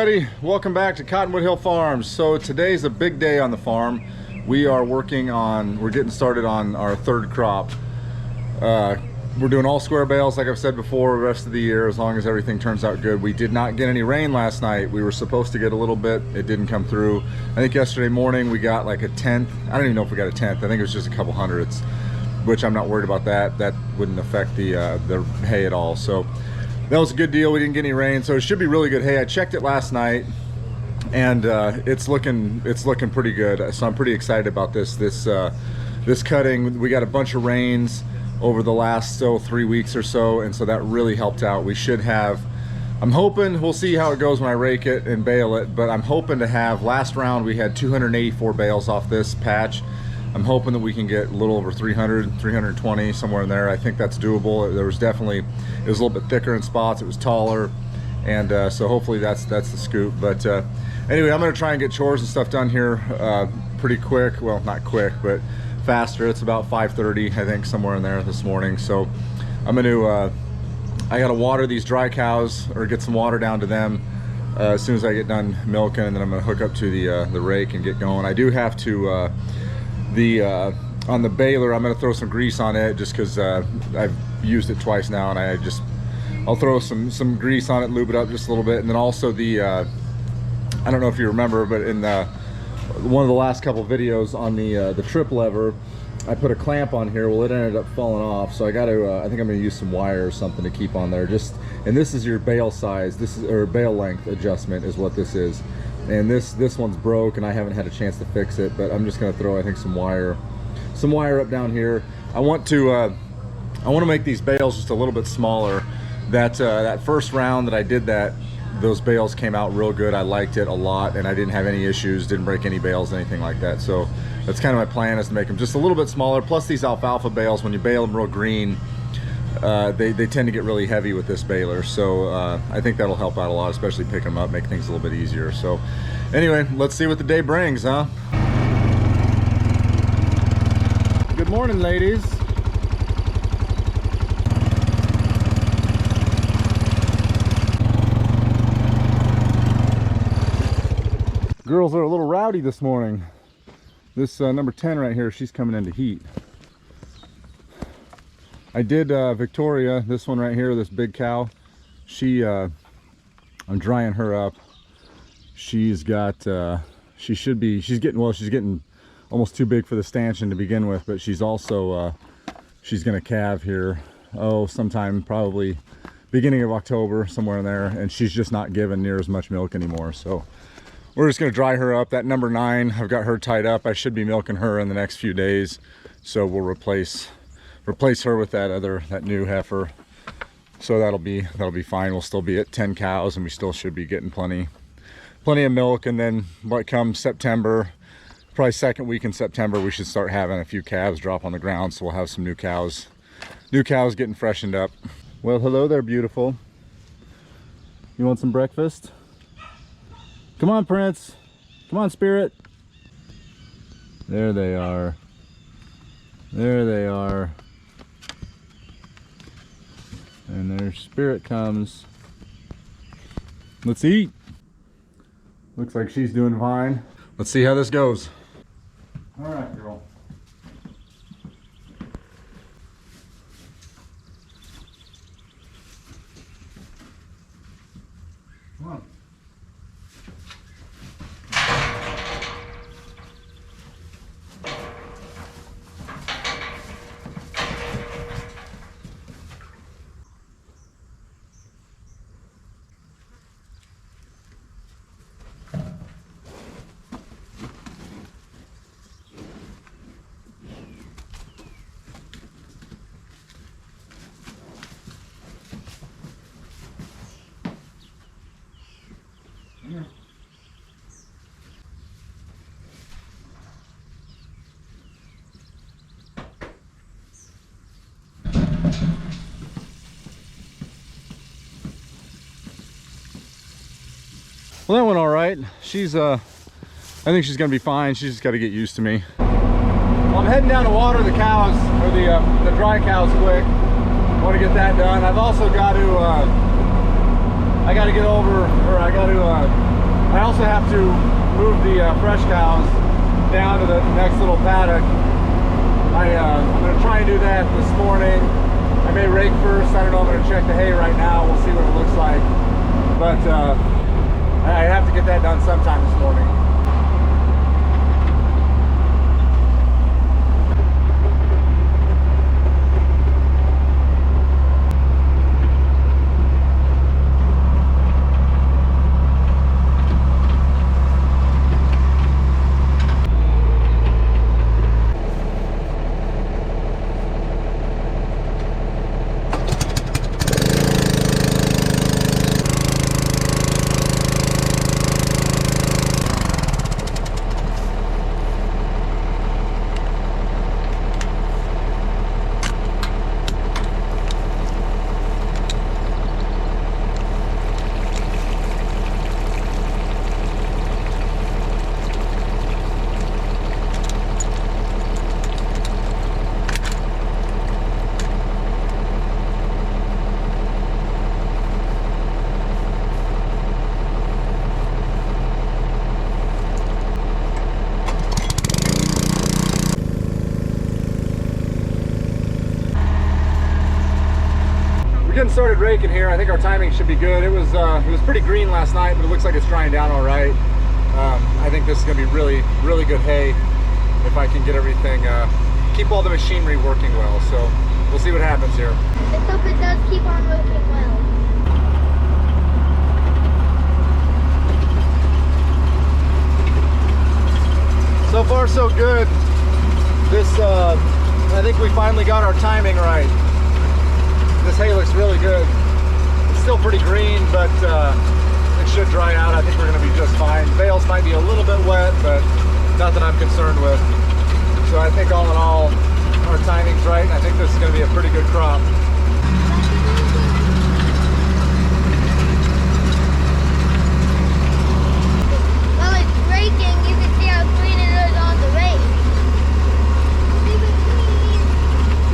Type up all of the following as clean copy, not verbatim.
everybody, welcome back to Cottonwood Hill Farms. So today's a big day on the farm. We're getting started on our third crop. We're doing all square bales like I've said before the rest of the year, as long as everything turns out good. We did not get any rain last night. We were supposed to get a little bit, it didn't come through. I think yesterday morning we got like a tenth. I don't even know if we got a tenth. I think it was just a couple hundredths, which I'm not worried about that. That wouldn't affect the hay at all. So that was a good deal. We didn't get any rain, so it should be really good hay. I checked it last night, and it's looking pretty good. So I'm pretty excited about this cutting. We got a bunch of rains over the last 3 weeks or so, and so that really helped out. We should have, I'm hoping, we'll see how it goes when I rake it and bale it, but I'm hoping to have, last round we had 284 bales off this patch. I'm hoping that we can get a little over 300, 320, somewhere in there. I think that's doable. There was definitely, it was a little bit thicker in spots, it was taller, and so hopefully that's the scoop. But anyway, I'm gonna try and get chores and stuff done here pretty quick. Well, not quick, but faster. It's about 5:30, I think, somewhere in there this morning. So I'm gonna, I gotta water these dry cows, or get some water down to them as soon as I get done milking, and then I'm gonna hook up to the rake and get going. I do have to, on the baler, I'm going to throw some grease on it, just because I've used it twice now, and I'll throw some grease on it, lube it up just a little bit. And then also I don't know if you remember, but in one of the last couple videos on the trip lever, I put a clamp on here. Well, it ended up falling off, so I got to I think I'm going to use some wire or something to keep on there. And this is your bale size, or bale length adjustment is what this is. And this one's broke, and I haven't had a chance to fix it, but I'm just gonna throw, I think, some wire up down here. I want to make these bales just a little bit smaller. That first round that I did those bales came out real good. I liked it a lot, and I didn't have any issues, didn't break any bales, anything like that. So that's kind of my plan, is to make them just a little bit smaller. Plus, these alfalfa bales, when you bale them real green, they tend to get really heavy with this baler. So I think that'll help out a lot, especially picking them up, make things a little bit easier. So anyway, let's see what the day brings, huh? Good morning, ladies. Girls are a little rowdy this morning. This number 10 right here, she's coming into heat. I did Victoria, this one right here, this big cow. I'm drying her up. She's getting almost too big for the stanchion to begin with, but she's also, she's gonna calve here, sometime probably beginning of October, somewhere in there, and she's just not giving near as much milk anymore. So we're just gonna dry her up. That number 9, I've got her tied up. I should be milking her in the next few days, so we'll replace her with that new heifer. So that'll be fine. We'll still be at 10 cows, and we still should be getting plenty of milk. And then what comes September, probably second week in September, we should start having a few calves drop on the ground, so we'll have some new cows getting freshened up. Well, hello there, beautiful. You want some breakfast? Come on, Prince. Come on, Spirit. There they are. There they are. And their Spirit comes. Let's eat. Looks like she's doing fine. Let's see how this goes. All right, girl. Come on. Yeah. Well, that went all right. She's I think she's gonna be fine. She's just got to get used to me. Well, I'm heading down to water the cows, or the dry cows, quick. Want to get that done. I've also got to I got to get over, or I got to I also have to move the fresh cows down to the next little paddock. I'm going to try and do that this morning. I may rake first. I don't know if I'm going to check the hay right now. We'll see what it looks like. But I have to get that done sometime this morning. Getting started raking here. I think our timing should be good. It was pretty green last night, but it looks like it's drying down all right. I think this is going to be really good hay if I can get everything, keep all the machinery working well. So we'll see what happens here. Let's hope it does keep on working well. So far so good. This I think we finally got our timing right. This hay looks really good. It's still pretty green, but it should dry out. I think we're going to be just fine. Bales might be a little bit wet, but nothing I'm concerned with. So I think all in all, our timing's right, and I think this is going to be a pretty good crop. Well, it's raking. You can see how green it is on the rake.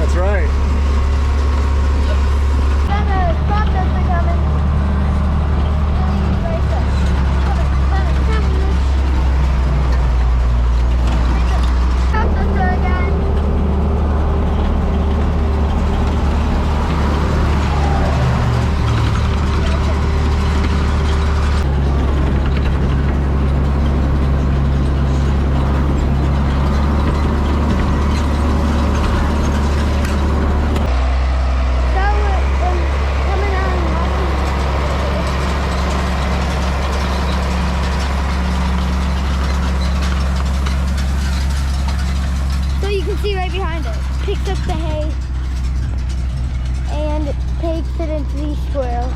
That's right. See right behind it. Picks up the hay and takes it into the square.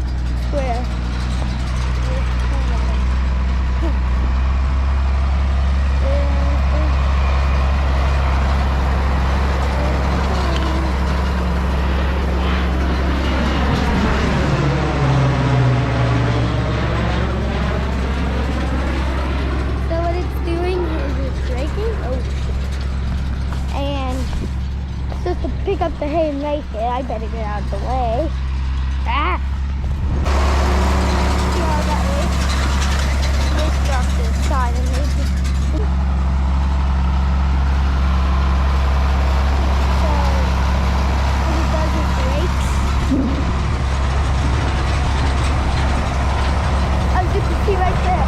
So what it's doing is it's raking. Just to pick up the hay and rake it, I better get out of the way. Ah! See how that way? Let's drop this side and make it. So, what it does is rakes. As you can see right there.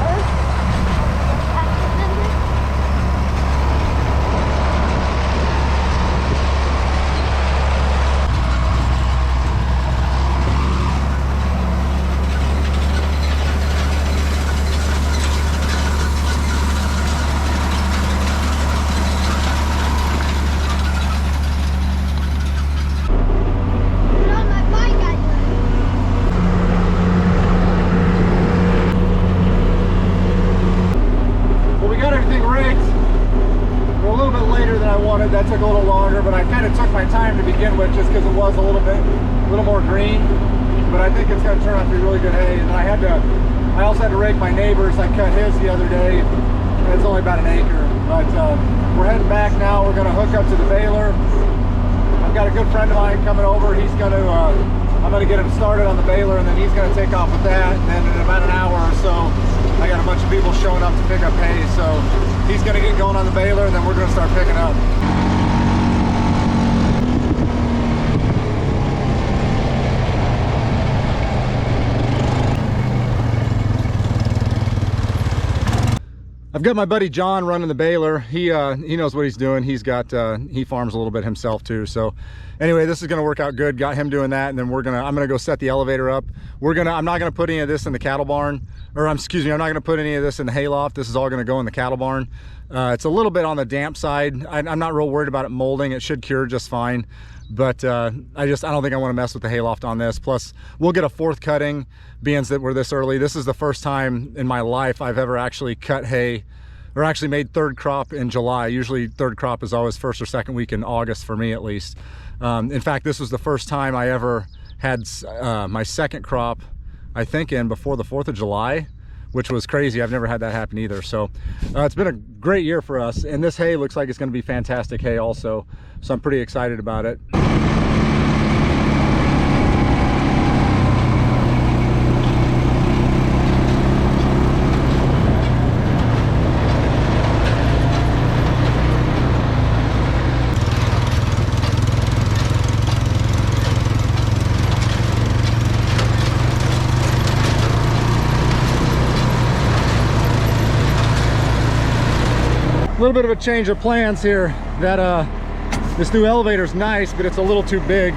That took a little longer, but I kind of took my time to begin with just because it was a little more green. But I think it's going to turn out to be really good hay. And I also had to rake my neighbor's. I cut his the other day. It's only about an acre. But we're heading back now. We're going to hook up to the baler. I've got a good friend of mine coming over. He's going to, I'm going to get him started on the baler, and then he's going to take off with that. And then in about an hour or so, I got a bunch of people showing up to pick up hay, so he's gonna get going on the baler, and then we're gonna start picking up. I've got my buddy John running the baler. He knows what he's doing. He's got he farms a little bit himself too. So anyway, this is gonna work out good. Got him doing that, and then I'm gonna go set the elevator up. I'm not gonna put any of this in the cattle barn, or excuse me, I'm not gonna put any of this in the hay loft. This is all gonna go in the cattle barn. It's a little bit on the damp side. I'm not real worried about it molding. It should cure just fine. But I don't think I want to mess with the hayloft on this. Plus, we'll get a fourth cutting, being that we're this early. This is the first time in my life I've ever actually cut hay, or actually made third crop in July. Usually third crop is always first or second week in August for me, at least. In fact, this was the first time I ever had my second crop, I think, in before the 4th of July, which was crazy. I've never had that happen either. So it's been a great year for us, and this hay looks like it's going to be fantastic hay also, so I'm pretty excited about it. A little bit of a change of plans here. That this new elevator is nice, but it's a little too big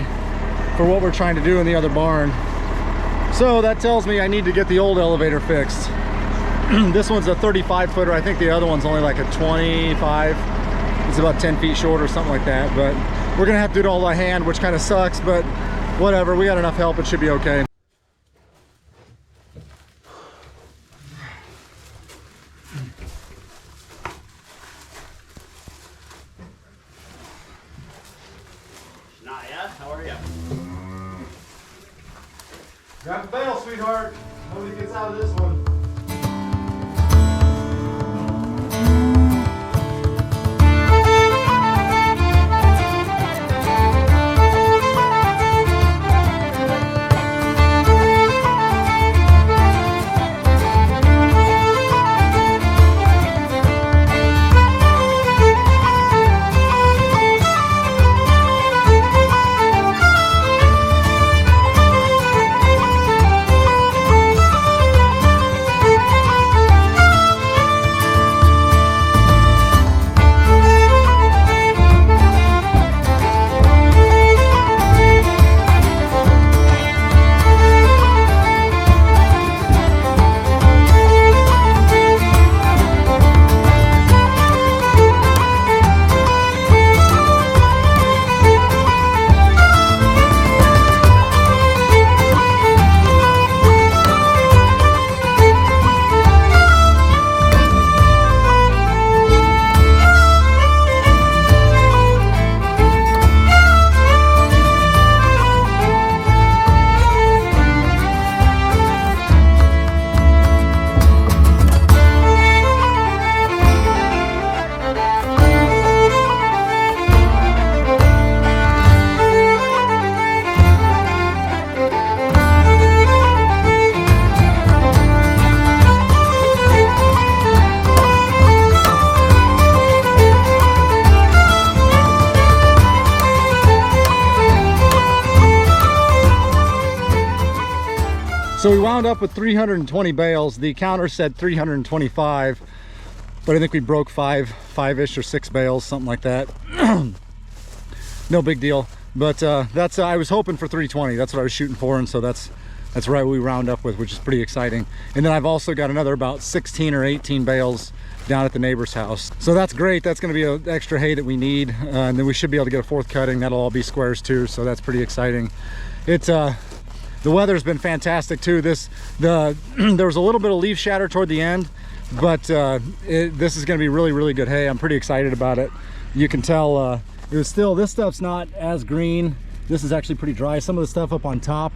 for what we're trying to do in the other barn. So that tells me I need to get the old elevator fixed. This one's a 35 footer. I think the other one's only like a 25. It's about 10 feet short or something like that. But we're gonna have to do it all by hand, which kind of sucks, but whatever. We got enough help, it should be okay. How are you? Got the bail, sweetheart. Nobody gets out of this one. So we wound up with 320 bales. The counter said 325, but I think we broke five-ish or 6 bales, something like that. No big deal. But that's I was hoping for 320. That's what I was shooting for, and so that's right what we round up with, which is pretty exciting. And then I've also got another about 16 or 18 bales down at the neighbor's house. So that's great. That's going to be an extra hay that we need, and then we should be able to get a 4th cutting. That'll all be squares too, so that's pretty exciting. It's the weather's been fantastic too. There was a little bit of leaf shatter toward the end, but this is going to be really good hay. I'm pretty excited about it. You can tell it was still, this stuff's not as green. This is actually pretty dry. Some of the stuff up on top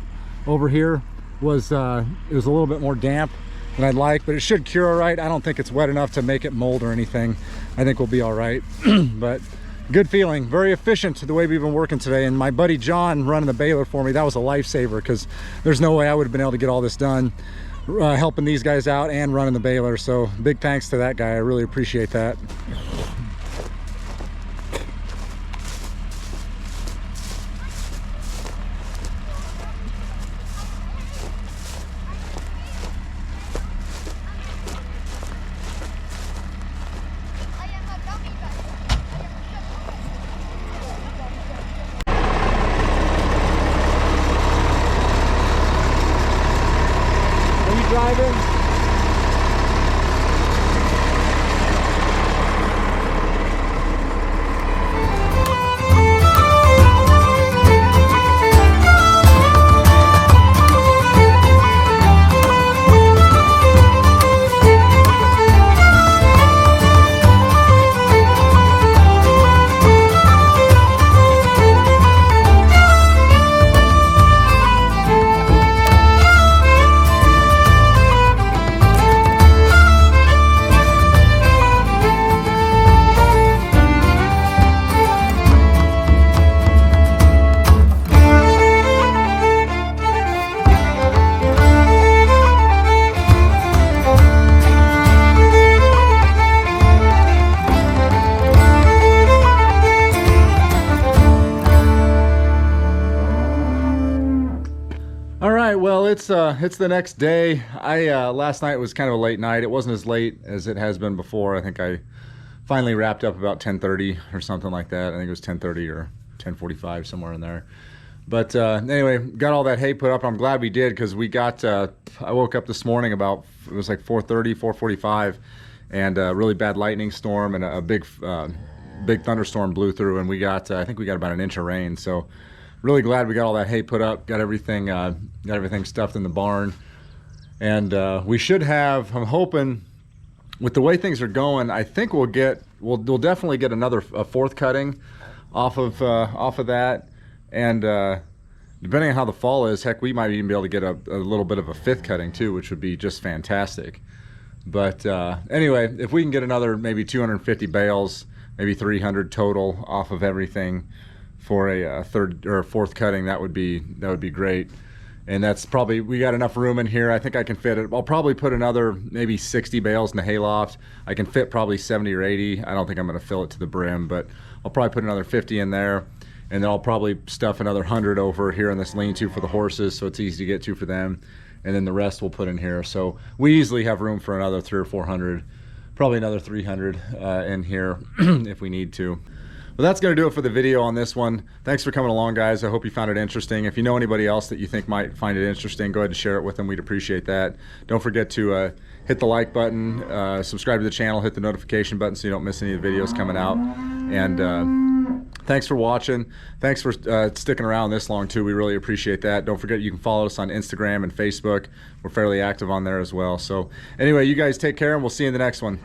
over here was it was a little bit more damp than I'd like, but it should cure all right. I don't think it's wet enough to make it mold or anything. I think we'll be all right. But good feeling, very efficient the way we've been working today. And my buddy John running the baler for me, that was a lifesaver, because there's no way I would have been able to get all this done helping these guys out and running the baler. So big thanks to that guy. I really appreciate that. Driving. Well, it's the next day. Last night was kind of a late night. It wasn't as late as it has been before. I think I finally wrapped up about 10:30 or something like that. I think it was 10:30 or 10:45, somewhere in there. But anyway, got all that hay put up. I'm glad we did, because we got, I woke up this morning about, it was like 4:30, 4:45, and a really bad lightning storm and a big thunderstorm blew through, and we got, I think we got about an inch of rain. So really glad we got all that hay put up, got everything stuffed in the barn. And we should have, I'm hoping, with the way things are going, I think we'll definitely get a fourth cutting off of that. And depending on how the fall is, heck, we might even be able to get a little bit of a fifth cutting too, which would be just fantastic. But anyway, if we can get another maybe 250 bales, maybe 300 total off of everything for a third or a fourth cutting, that would be great. And that's probably, we got enough room in here. I think I can fit it. I'll probably put another maybe 60 bales in the hayloft. I can fit probably 70 or 80. I don't think I'm going to fill it to the brim, but I'll probably put another 50 in there. And then I'll probably stuff another 100 over here in this lean-to for the horses, so it's easy to get to for them. And then the rest we'll put in here. So we easily have room for another 300 or 400, probably another 300 in here if we need to. Well, that's going to do it for the video on this one. Thanks for coming along, guys. I hope you found it interesting. If you know anybody else that you think might find it interesting, go ahead and share it with them. We'd appreciate that. Don't forget to hit the like button, subscribe to the channel, hit the notification button so you don't miss any of the videos coming out. And thanks for watching. Thanks for sticking around this long too. We really appreciate that. Don't forget you can follow us on Instagram and Facebook. We're fairly active on there as well. So anyway, you guys take care, and we'll see you in the next one.